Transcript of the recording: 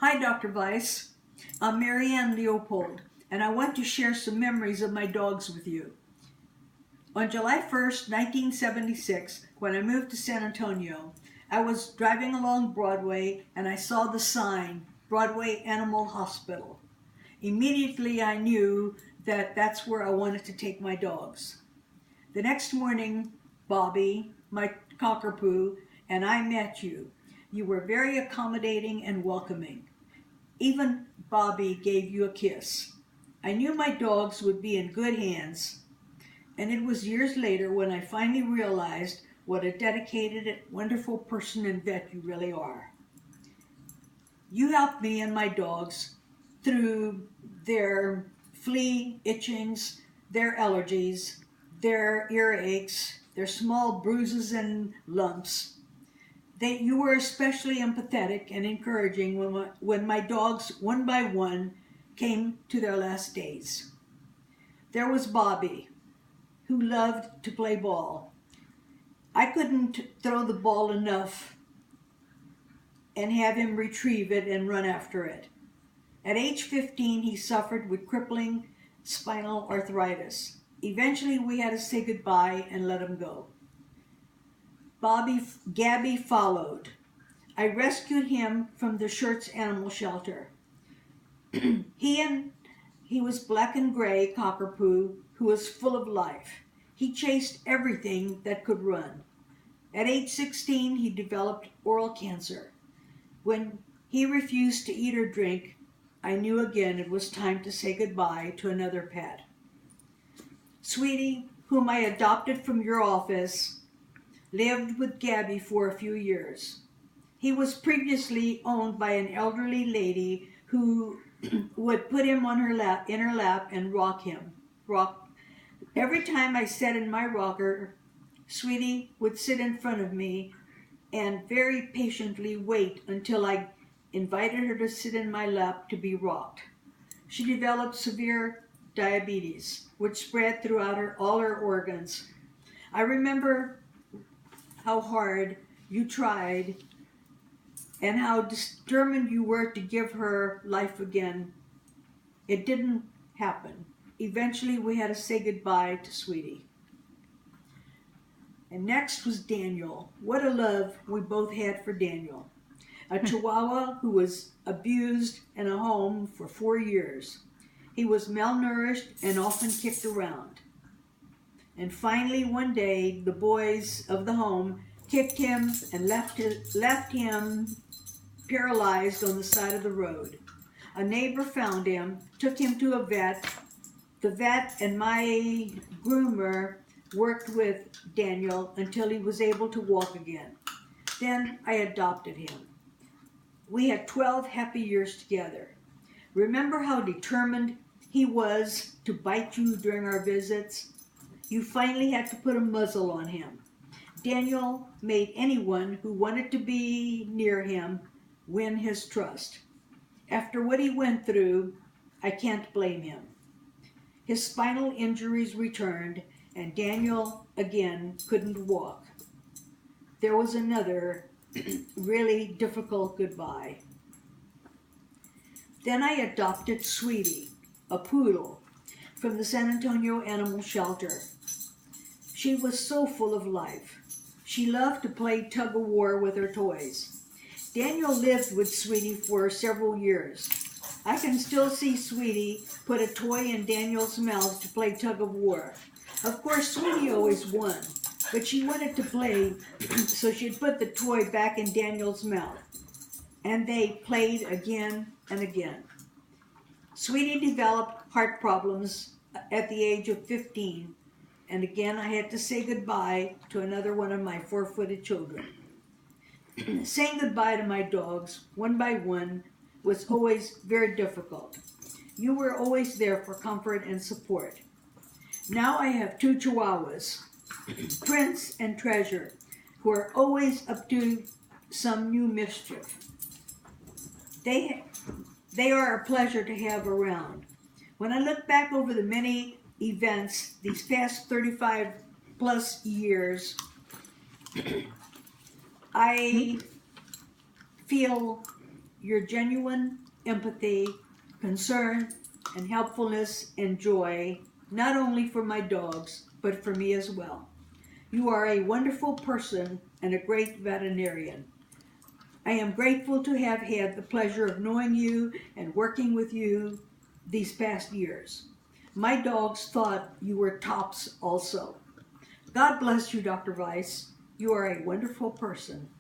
Hi, Dr. Weiss. I'm Marianne Leopold, and I want to share some memories of my dogs with you. On July 1st, 1976, when I moved to San Antonio, I was driving along Broadway and I saw the sign, Broadway Animal Hospital. Immediately I knew that that's where I wanted to take my dogs. The next morning, Bobby, my cockapoo, and I met you. You were very accommodating and welcoming. Even Bobby gave you a kiss. I knew my dogs would be in good hands, and it was years later when I finally realized what a dedicated and wonderful person and vet you really are. You helped me and my dogs through their flea itchings, their allergies, their earaches, their small bruises and lumps. You were especially empathetic and encouraging when my dogs, one by one, came to their last days. There was Bobby, who loved to play ball. I couldn't throw the ball enough and have him retrieve it and run after it. At age 15, he suffered with crippling spinal arthritis. Eventually, we had to say goodbye and let him go. Gabby followed. I rescued him from the Schertz animal shelter. He was black and gray cockapoo who was full of life. He chased everything that could run. At age 16, he developed oral cancer. When he refused to eat or drink, I knew again it was time to say goodbye to another pet. Sweetie, whom I adopted from your office, lived with Gabby for a few years. He was previously owned by an elderly lady who would put him on in her lap and rock him. Every time I sat in my rocker, Sweetie would sit in front of me and very patiently wait until I invited her to sit in my lap to be rocked. She developed severe diabetes, which spread throughout all her organs. I remember how hard you tried and how determined you were to give her life again. It didn't happen. Eventually, we had to say goodbye to Sweetie. And next was Daniel. What a love we both had for Daniel. A Chihuahua who was abused in a home for 4 years. He was malnourished and often kicked around. And finally, one day, the boys of the home kicked him and left him paralyzed on the side of the road. A neighbor found him, took him to a vet. The vet and my groomer worked with Daniel until he was able to walk again. Then I adopted him. We had 12 happy years together. Remember how determined he was to bite you during our visits? You finally had to put a muzzle on him. Daniel made anyone who wanted to be near him win his trust. After what he went through, I can't blame him. His spinal injuries returned, and Daniel again couldn't walk. There was another really difficult goodbye. Then I adopted Sweetie, a poodle, from the San Antonio Animal Shelter. She was so full of life. She loved to play tug-of-war with her toys. Daniel lived with Sweetie for several years. I can still see Sweetie put a toy in Daniel's mouth to play tug-of-war. Of course, Sweetie always won, but she wanted to play, so she'd put the toy back in Daniel's mouth. And they played again and again. Sweetie developed heart problems at the age of 15, and again I had to say goodbye to another one of my 4-footed children. Saying goodbye to my dogs, one by one, was always very difficult. You were always there for comfort and support. Now I have 2 Chihuahuas, Prince and Treasure, who are always up to some new mischief. They are a pleasure to have around. When I look back over the many events these past 35 plus years, I feel your genuine empathy, concern, and helpfulness and joy, not only for my dogs, but for me as well. You are a wonderful person and a great veterinarian. I am grateful to have had the pleasure of knowing you and working with you these past years. My dogs thought you were tops also. God bless you, Dr. Weiss. You are a wonderful person.